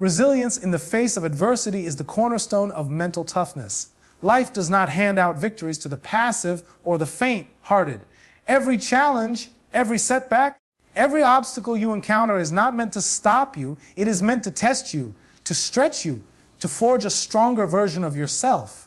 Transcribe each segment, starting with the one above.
Resilience in the face of adversity is the cornerstone of mental toughness. Life does not hand out victories to the passive or the faint-hearted. Every challenge, every setback, every obstacle you encounter is not meant to stop you. It is meant to test you, to stretch you, to forge a stronger version of yourself.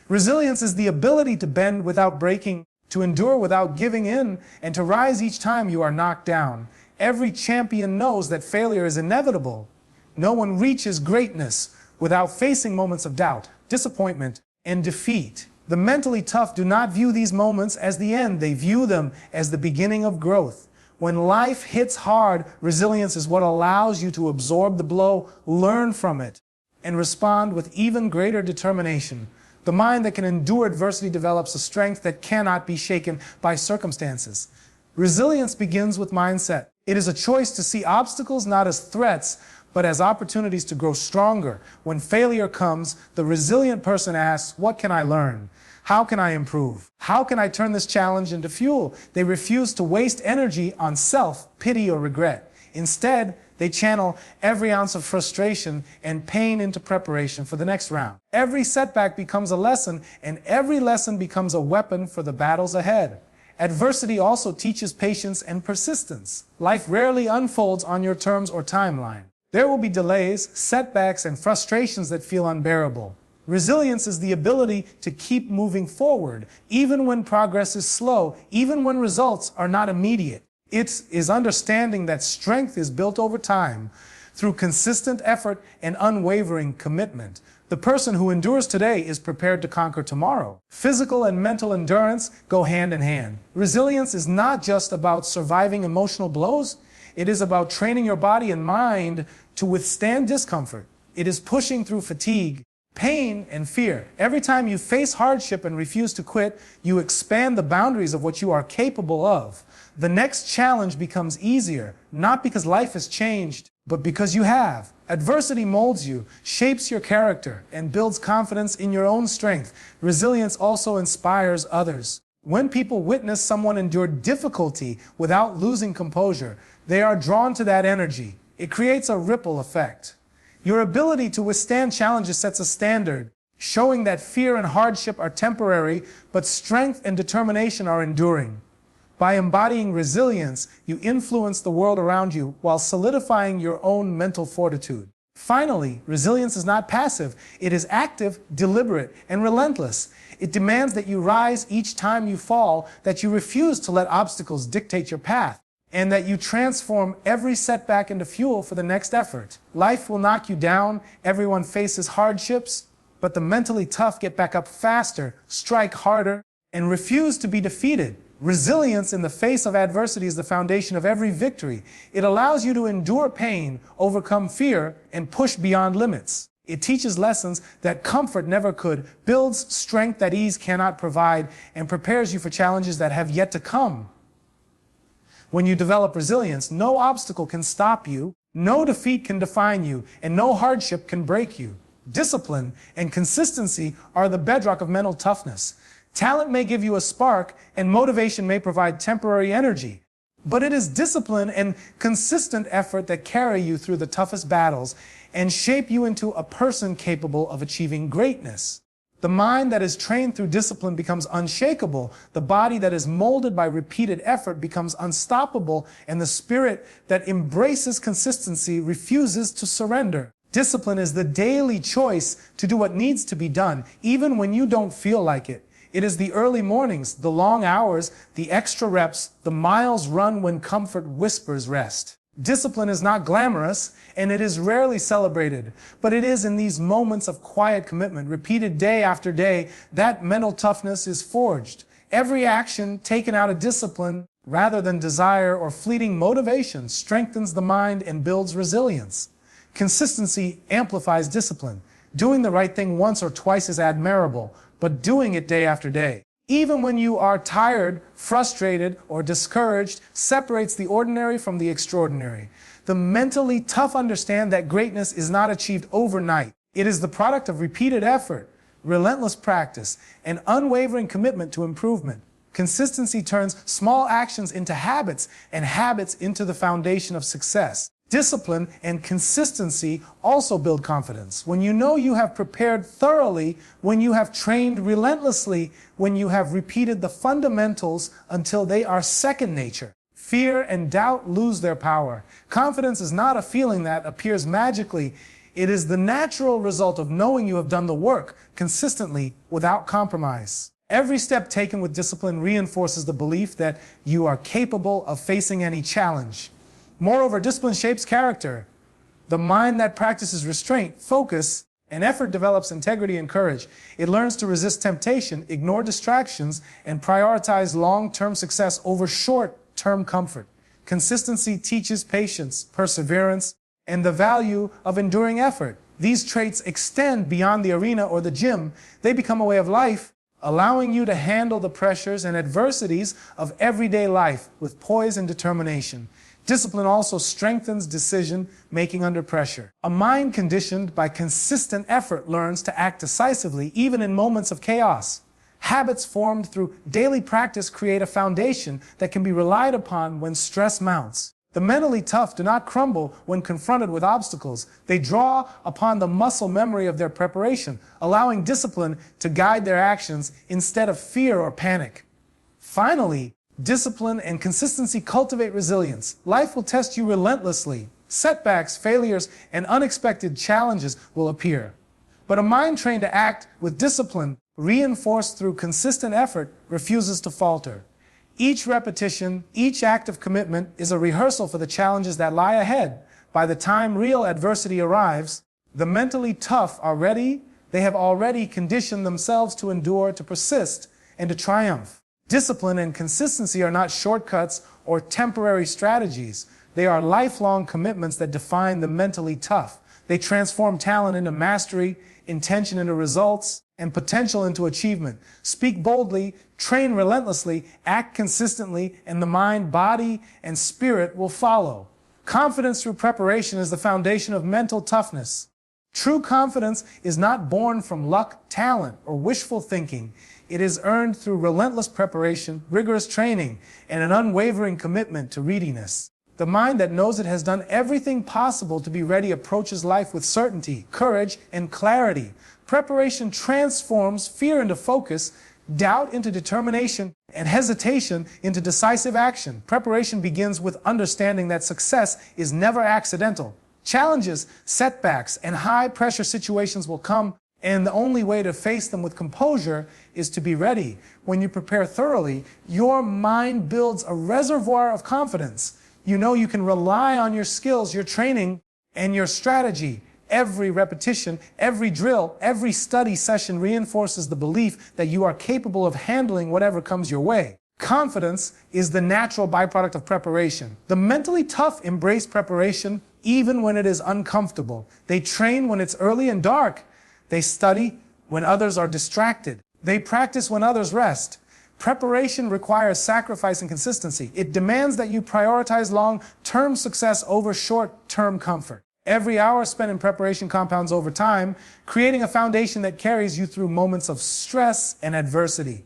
Resilience is the ability to bend without breaking, to endure without giving in, and to rise each time you are knocked down. Every champion knows that failure is inevitable. No one reaches greatness without facing moments of doubt, disappointment, and defeat. The mentally tough do not view these moments as the end. They view them as the beginning of growth. When life hits hard, resilience is what allows you to absorb the blow, learn from it, and respond with even greater determination. The mind that can endure adversity develops a strength that cannot be shaken by circumstances. Resilience begins with mindset. It is a choice to see obstacles not as threats, but as opportunities to grow stronger. When failure comes, the resilient person asks, what can I learn? How can I improve? How can I turn this challenge into fuel? They refuse to waste energy on self-pity or regret. Instead, they channel every ounce of frustration and pain into preparation for the next round. Every setback becomes a lesson, and every lesson becomes a weapon for the battles ahead. Adversity also teaches patience and persistence. Life rarely unfolds on your terms or timeline. There will be delays, setbacks, and frustrations that feel unbearable. Resilience is the ability to keep moving forward, even when progress is slow, even when results are not immediate. It is understanding that strength is built over time through consistent effort and unwavering commitment. The person who endures today is prepared to conquer tomorrow. Physical and mental endurance go hand in hand. Resilience is not just about surviving emotional blows. It is about training your body and mind to withstand discomfort. It is pushing through fatigue, pain, and fear. Every time you face hardship and refuse to quit, you expand the boundaries of what you are capable of. The next challenge becomes easier, not because life has changed, but because you have. Adversity molds you, shapes your character, and builds confidence in your own strength. Resilience also inspires others. When people witness someone endure difficulty without losing composure, they are drawn to that energy. It creates a ripple effect. Your ability to withstand challenges sets a standard, showing that fear and hardship are temporary, but strength and determination are enduring. By embodying resilience, you influence the world around you while solidifying your own mental fortitude. Finally, resilience is not passive. It is active, deliberate, and relentless. It demands that you rise each time you fall, that you refuse to let obstacles dictate your path, and that you transform every setback into fuel for the next effort. Life will knock you down. Everyone faces hardships, but the mentally tough get back up faster, strike harder, and refuse to be defeated. Resilience in the face of adversity is the foundation of every victory. It allows you to endure pain, overcome fear, and push beyond limits. It teaches lessons that comfort never could, builds strength that ease cannot provide, and prepares you for challenges that have yet to come. When you develop resilience, no obstacle can stop you, no defeat can define you, and no hardship can break you. Discipline and consistency are the bedrock of mental toughness. Talent may give you a spark, and motivation may provide temporary energy. But it is discipline and consistent effort that carry you through the toughest battles and shape you into a person capable of achieving greatness. The mind that is trained through discipline becomes unshakable. The body that is molded by repeated effort becomes unstoppable, and the spirit that embraces consistency refuses to surrender. Discipline is the daily choice to do what needs to be done, even when you don't feel like it. It is the early mornings, the long hours, the extra reps, the miles run when comfort whispers rest. Discipline is not glamorous, and it is rarely celebrated, but it is in these moments of quiet commitment, repeated day after day, that mental toughness is forged. Every action taken out of discipline, rather than desire or fleeting motivation, strengthens the mind and builds resilience. Consistency amplifies discipline. Doing the right thing once or twice is admirable, but doing it day after day, even when you are tired, frustrated, or discouraged, separates the ordinary from the extraordinary. The mentally tough understand that greatness is not achieved overnight. It is the product of repeated effort, relentless practice, and unwavering commitment to improvement. Consistency turns small actions into habits, and habits into the foundation of success. Discipline and consistency also build confidence. When you know you have prepared thoroughly, when you have trained relentlessly, when you have repeated the fundamentals until they are second nature, fear and doubt lose their power. Confidence is not a feeling that appears magically. It is the natural result of knowing you have done the work consistently without compromise. Every step taken with discipline reinforces the belief that you are capable of facing any challenge. Moreover, discipline shapes character. The mind that practices restraint, focus, and effort develops integrity and courage. It learns to resist temptation, ignore distractions, and prioritize long-term success over short-term comfort. Consistency teaches patience, perseverance, and the value of enduring effort. These traits extend beyond the arena or the gym. They become a way of life, allowing you to handle the pressures and adversities of everyday life with poise and determination. Discipline also strengthens decision-making under pressure. A mind conditioned by consistent effort learns to act decisively even in moments of chaos. Habits formed through daily practice create a foundation that can be relied upon when stress mounts. The mentally tough do not crumble when confronted with obstacles. They draw upon the muscle memory of their preparation, allowing discipline to guide their actions instead of fear or panic. Finally, discipline and consistency cultivate resilience. Life will test you relentlessly. Setbacks, failures, and unexpected challenges will appear. But a mind trained to act with discipline, reinforced through consistent effort, refuses to falter. Each repetition, each act of commitment is a rehearsal for the challenges that lie ahead. By the time real adversity arrives, the mentally tough are ready. They have already conditioned themselves to endure, to persist, and to triumph. Discipline and consistency are not shortcuts or temporary strategies. They are lifelong commitments that define the mentally tough. They transform talent into mastery, intention into results, and potential into achievement. Speak boldly, train relentlessly, act consistently, and the mind, body, and spirit will follow. Confidence through preparation is the foundation of mental toughness. True confidence is not born from luck, talent, or wishful thinking. It is earned through relentless preparation, rigorous training, and an unwavering commitment to readiness. The mind that knows it has done everything possible to be ready approaches life with certainty, courage, and clarity. Preparation transforms fear into focus, doubt into determination, and hesitation into decisive action. Preparation begins with understanding that success is never accidental. Challenges, setbacks, and high-pressure situations will come, and the only way to face them with composure is to be ready. When you prepare thoroughly, your mind builds a reservoir of confidence. You know you can rely on your skills, your training, and your strategy. Every repetition, every drill, every study session reinforces the belief that you are capable of handling whatever comes your way. Confidence is the natural byproduct of preparation. The mentally tough embrace preparation even when it is uncomfortable. They train when it's early and dark. They study when others are distracted. They practice when others rest. Preparation requires sacrifice and consistency. It demands that you prioritize long-term success over short-term comfort. Every hour spent in preparation compounds over time, creating a foundation that carries you through moments of stress and adversity.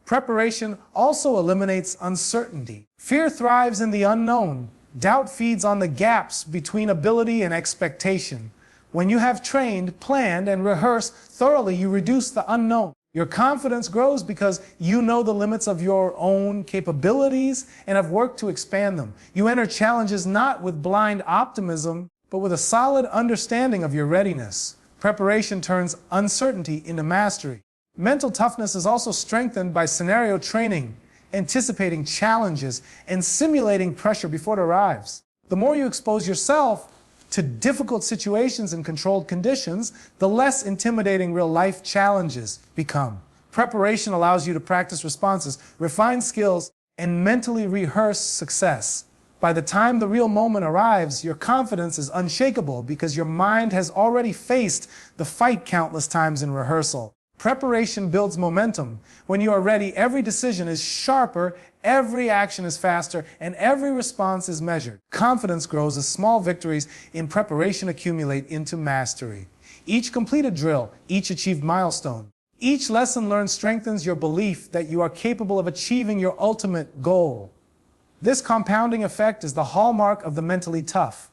Preparation also eliminates uncertainty. Fear thrives in the unknown. Doubt feeds on the gaps between ability and expectation. When you have trained, planned, and rehearsed thoroughly, you reduce the unknown. Your confidence grows because you know the limits of your own capabilities and have worked to expand them. You enter challenges not with blind optimism, but with a solid understanding of your readiness. Preparation turns uncertainty into mastery. Mental toughness is also strengthened by scenario training, anticipating challenges, and simulating pressure before it arrives. The more you expose yourself to difficult situations and controlled conditions, the less intimidating real-life challenges become. Preparation allows you to practice responses, refine skills, and mentally rehearse success. By the time the real moment arrives, your confidence is unshakable because your mind has already faced the fight countless times in rehearsal. Preparation builds momentum. When you are ready, every decision is sharper, every action is faster, and every response is measured. Confidence grows as small victories in preparation accumulate into mastery. Each completed drill, each achieved milestone, each lesson learned strengthens your belief that you are capable of achieving your ultimate goal. This compounding effect is the hallmark of the mentally tough.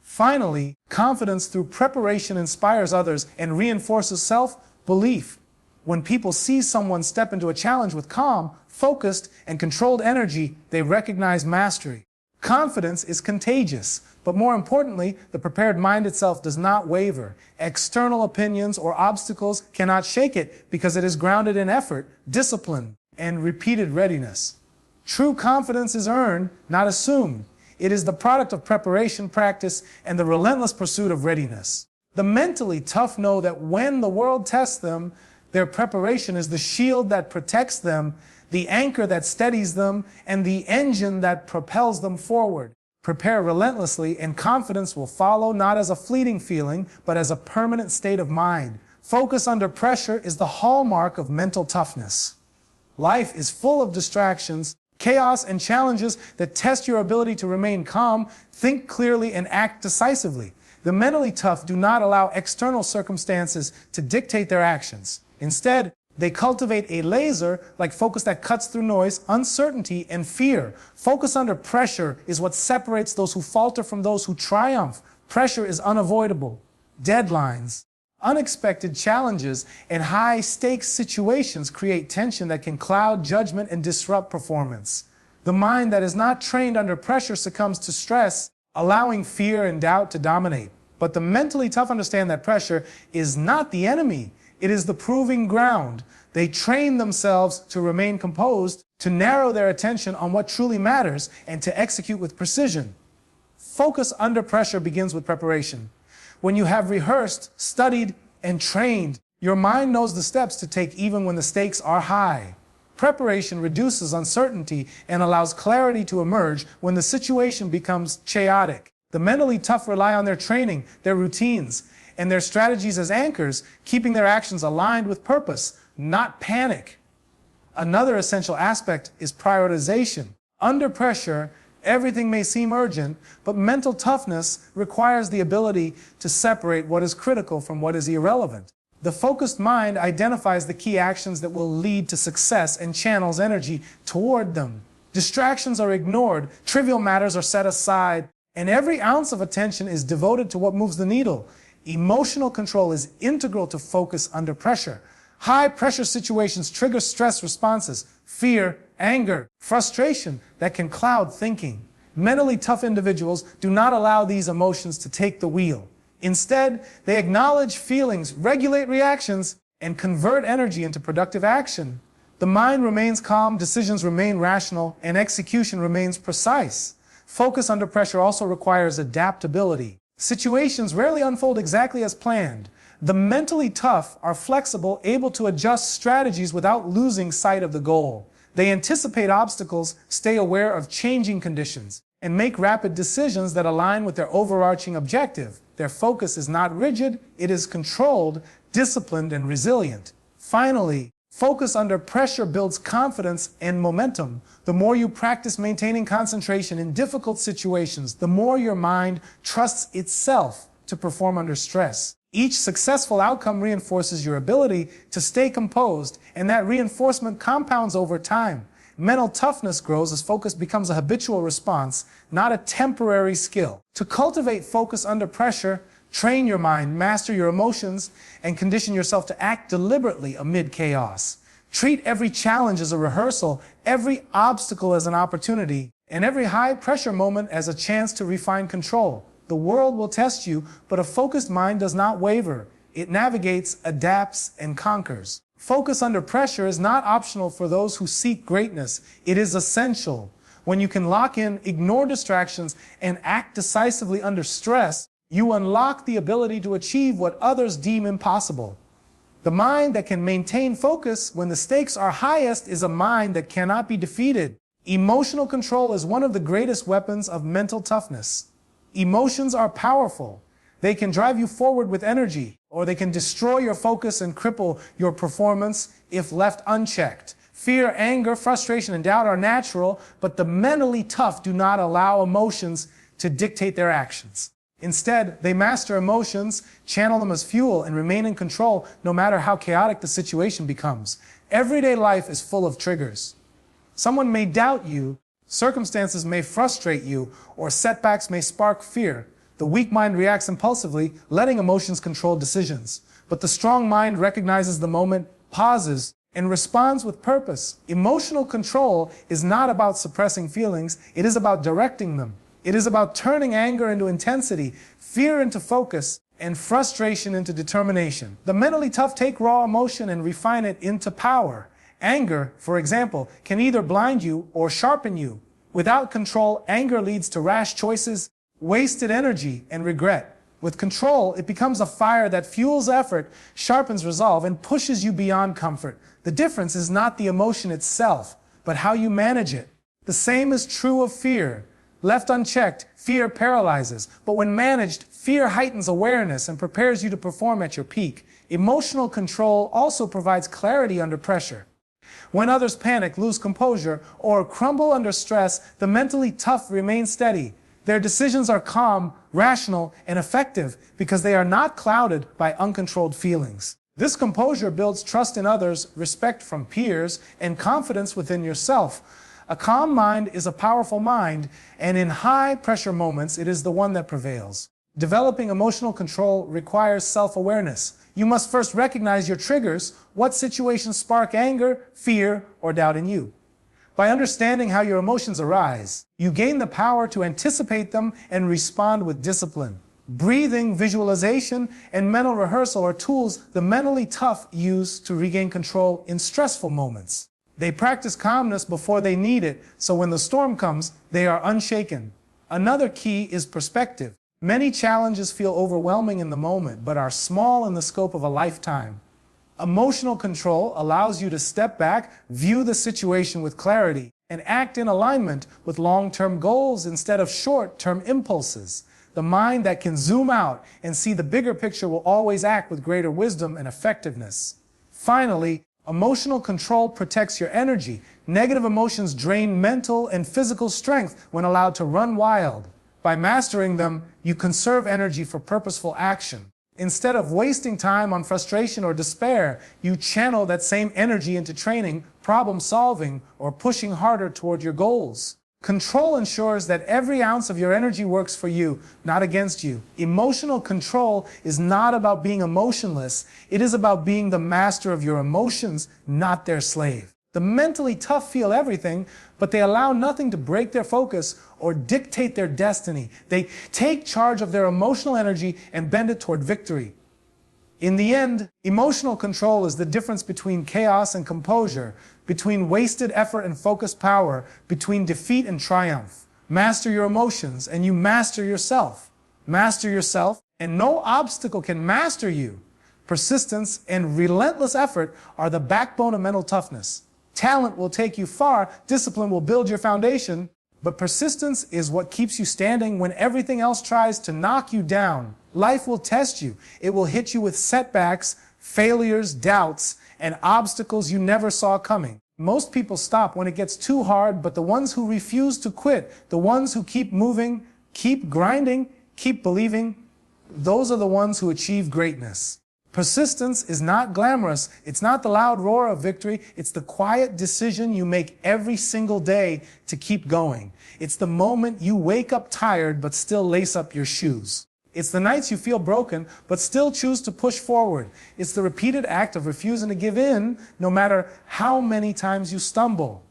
Finally, confidence through preparation inspires others and reinforces self-belief. When people see someone step into a challenge with calm, focused, and controlled energy, they recognize mastery. Confidence is contagious, but more importantly, the prepared mind itself does not waver. External opinions or obstacles cannot shake it because it is grounded in effort, discipline, and repeated readiness. True confidence is earned, not assumed. It is the product of preparation, practice, and the relentless pursuit of readiness. The mentally tough know that when the world tests them, their preparation is the shield that protects them, the anchor that steadies them, and the engine that propels them forward. Prepare relentlessly, and confidence will follow, not as a fleeting feeling, but as a permanent state of mind. Focus under pressure is the hallmark of mental toughness. Life is full of distractions, chaos, and challenges that test your ability to remain calm, think clearly, and act decisively. The mentally tough do not allow external circumstances to dictate their actions. Instead, they cultivate a laser-like focus that cuts through noise, uncertainty, and fear. Focus under pressure is what separates those who falter from those who triumph. Pressure is unavoidable. Deadlines, unexpected challenges, and high-stakes situations create tension that can cloud judgment and disrupt performance. The mind that is not trained under pressure succumbs to stress, allowing fear and doubt to dominate. But the mentally tough understand that pressure is not the enemy. It is the proving ground. They train themselves to remain composed, to narrow their attention on what truly matters, and to execute with precision. Focus under pressure begins with preparation. When you have rehearsed, studied, and trained, your mind knows the steps to take even when the stakes are high. Preparation reduces uncertainty and allows clarity to emerge when the situation becomes chaotic. The mentally tough rely on their training, their routines, and their strategies as anchors, keeping their actions aligned with purpose, not panic. Another essential aspect is prioritization. Under pressure, everything may seem urgent, but mental toughness requires the ability to separate what is critical from what is irrelevant. The focused mind identifies the key actions that will lead to success and channels energy toward them. Distractions are ignored, trivial matters are set aside, and every ounce of attention is devoted to what moves the needle. Emotional control is integral to focus under pressure. High-pressure situations trigger stress responses, fear, anger, frustration that can cloud thinking. Mentally tough individuals do not allow these emotions to take the wheel. Instead, they acknowledge feelings, regulate reactions, and convert energy into productive action. The mind remains calm, decisions remain rational, and execution remains precise. Focus under pressure also requires adaptability. Situations rarely unfold exactly as planned. The mentally tough are flexible, able to adjust strategies without losing sight of the goal. They anticipate obstacles, stay aware of changing conditions, and make rapid decisions that align with their overarching objective. Their focus is not rigid, it is controlled, disciplined, and resilient. Finally, focus under pressure builds confidence and momentum. The more you practice maintaining concentration in difficult situations, the more your mind trusts itself to perform under stress. Each successful outcome reinforces your ability to stay composed, and that reinforcement compounds over time. Mental toughness grows as focus becomes a habitual response, not a temporary skill. To cultivate focus under pressure, train your mind, master your emotions, and condition yourself to act deliberately amid chaos. Treat every challenge as a rehearsal, every obstacle as an opportunity, and every high-pressure moment as a chance to refine control. The world will test you, but a focused mind does not waver. It navigates, adapts, and conquers. Focus under pressure is not optional for those who seek greatness. It is essential. When you can lock in, ignore distractions, and act decisively under stress, you unlock the ability to achieve what others deem impossible. The mind that can maintain focus when the stakes are highest is a mind that cannot be defeated. Emotional control is one of the greatest weapons of mental toughness. Emotions are powerful. They can drive you forward with energy, or they can destroy your focus and cripple your performance if left unchecked. Fear, anger, frustration, and doubt are natural, but the mentally tough do not allow emotions to dictate their actions. Instead, they master emotions, channel them as fuel, and remain in control no matter how chaotic the situation becomes. Everyday life is full of triggers. Someone may doubt you, circumstances may frustrate you, or setbacks may spark fear. The weak mind reacts impulsively, letting emotions control decisions. But the strong mind recognizes the moment, pauses, and responds with purpose. Emotional control is not about suppressing feelings, it is about directing them. It is about turning anger into intensity, fear into focus, and frustration into determination. The mentally tough take raw emotion and refine it into power. Anger, for example, can either blind you or sharpen you. Without control, anger leads to rash choices, wasted energy, and regret. With control, it becomes a fire that fuels effort, sharpens resolve, and pushes you beyond comfort. The difference is not the emotion itself, but how you manage it. The same is true of fear. Left unchecked, fear paralyzes, but when managed, fear heightens awareness and prepares you to perform at your peak. Emotional control also provides clarity under pressure. When others panic, lose composure, or crumble under stress, the mentally tough remain steady. Their decisions are calm, rational, and effective because they are not clouded by uncontrolled feelings. This composure builds trust in others, respect from peers, and confidence within yourself. A calm mind is a powerful mind, and in high-pressure moments, it is the one that prevails. Developing emotional control requires self-awareness. You must first recognize your triggers, what situations spark anger, fear, or doubt in you. By understanding how your emotions arise, you gain the power to anticipate them and respond with discipline. Breathing, visualization, and mental rehearsal are tools the mentally tough use to regain control in stressful moments. They practice calmness before they need it, so when the storm comes, they are unshaken. Another key is perspective. Many challenges feel overwhelming in the moment, but are small in the scope of a lifetime. Emotional control allows you to step back, view the situation with clarity, and act in alignment with long-term goals instead of short-term impulses. The mind that can zoom out and see the bigger picture will always act with greater wisdom and effectiveness. Finally, emotional control protects your energy. Negative emotions drain mental and physical strength when allowed to run wild. By mastering them, you conserve energy for purposeful action. Instead of wasting time on frustration or despair, you channel that same energy into training, problem solving, or pushing harder toward your goals. Control ensures that every ounce of your energy works for you, not against you. Emotional control is not about being emotionless. It is about being the master of your emotions, not their slave. The mentally tough feel everything, but they allow nothing to break their focus or dictate their destiny. They take charge of their emotional energy and bend it toward victory. In the end, emotional control is the difference between chaos and composure, between wasted effort and focused power, between defeat and triumph. Master your emotions and you master yourself. Master yourself and no obstacle can master you. Persistence and relentless effort are the backbone of mental toughness. Talent will take you far, discipline will build your foundation, but persistence is what keeps you standing when everything else tries to knock you down. Life will test you. It will hit you with setbacks, failures, doubts, and obstacles you never saw coming. Most people stop when it gets too hard, but the ones who refuse to quit, the ones who keep moving, keep grinding, keep believing, those are the ones who achieve greatness. Persistence is not glamorous. It's not the loud roar of victory. It's the quiet decision you make every single day to keep going. It's the moment you wake up tired but still lace up your shoes. It's the nights you feel broken but still choose to push forward. It's the repeated act of refusing to give in no matter how many times you stumble.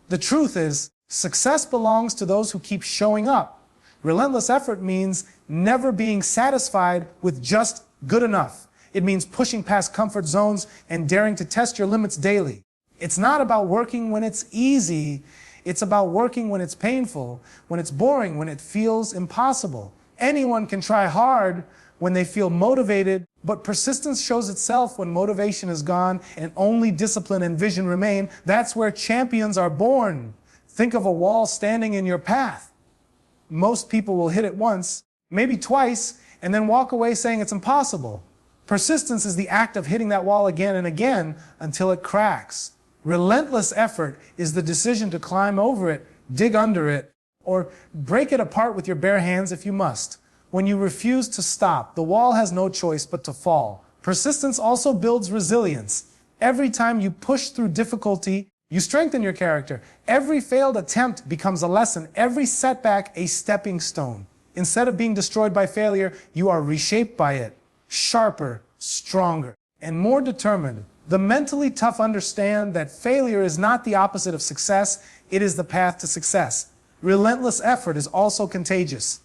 The truth is, success belongs to those who keep showing up. Relentless effort means never being satisfied with just good enough. It means pushing past comfort zones and daring to test your limits daily. It's not about working when it's easy. It's about working when it's painful, when it's boring, when it feels impossible. Anyone can try hard when they feel motivated, but persistence shows itself when motivation is gone and only discipline and vision remain. That's where champions are born. Think of a wall standing in your path. Most people will hit it once, maybe twice, and then walk away saying it's impossible. Persistence is the act of hitting that wall again and again until it cracks. Relentless effort is the decision to climb over it, dig under it, or break it apart with your bare hands if you must. When you refuse to stop, the wall has no choice but to fall. Persistence also builds resilience. Every time you push through difficulty, you strengthen your character. Every failed attempt becomes a lesson. Every setback, a stepping stone. Instead of being destroyed by failure, you are reshaped by it, sharper, stronger, and more determined. The mentally tough understand that failure is not the opposite of success, it is the path to success. Relentless effort is also contagious.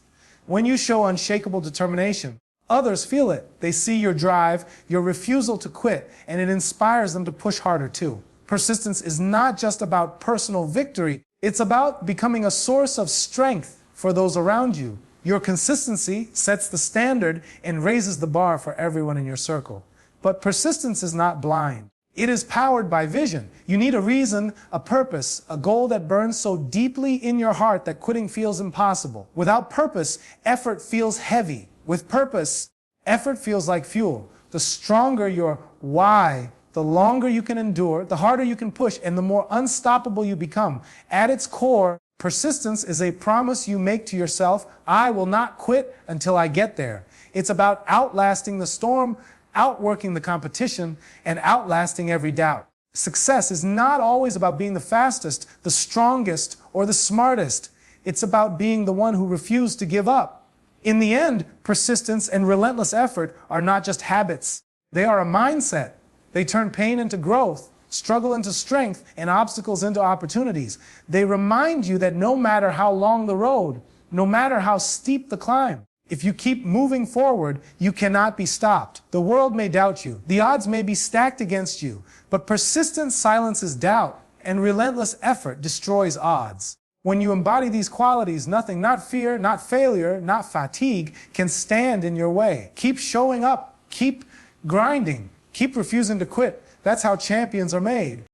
When you show unshakable determination, others feel it. They see your drive, your refusal to quit, and it inspires them to push harder too. Persistence is not just about personal victory, it's about becoming a source of strength for those around you. Your consistency sets the standard and raises the bar for everyone in your circle. But persistence is not blind. It is powered by vision. You need a reason, a purpose, a goal that burns so deeply in your heart that quitting feels impossible. Without purpose, effort feels heavy. With purpose, effort feels like fuel. The stronger your why, the longer you can endure, the harder you can push, and the more unstoppable you become. At its core, persistence is a promise you make to yourself, I will not quit until I get there. It's about outlasting the storm, outworking the competition, and outlasting every doubt. Success is not always about being the fastest, the strongest, or the smartest. It's about being the one who refused to give up. In the end, persistence and relentless effort are not just habits. They are a mindset. They turn pain into growth, struggle into strength, and obstacles into opportunities. They remind you that no matter how long the road, no matter how steep the climb, if you keep moving forward, you cannot be stopped. The world may doubt you. The odds may be stacked against you. But persistence silences doubt, and relentless effort destroys odds. When you embody these qualities, nothing, not fear, not failure, not fatigue, can stand in your way. Keep showing up. Keep grinding. Keep refusing to quit. That's how champions are made.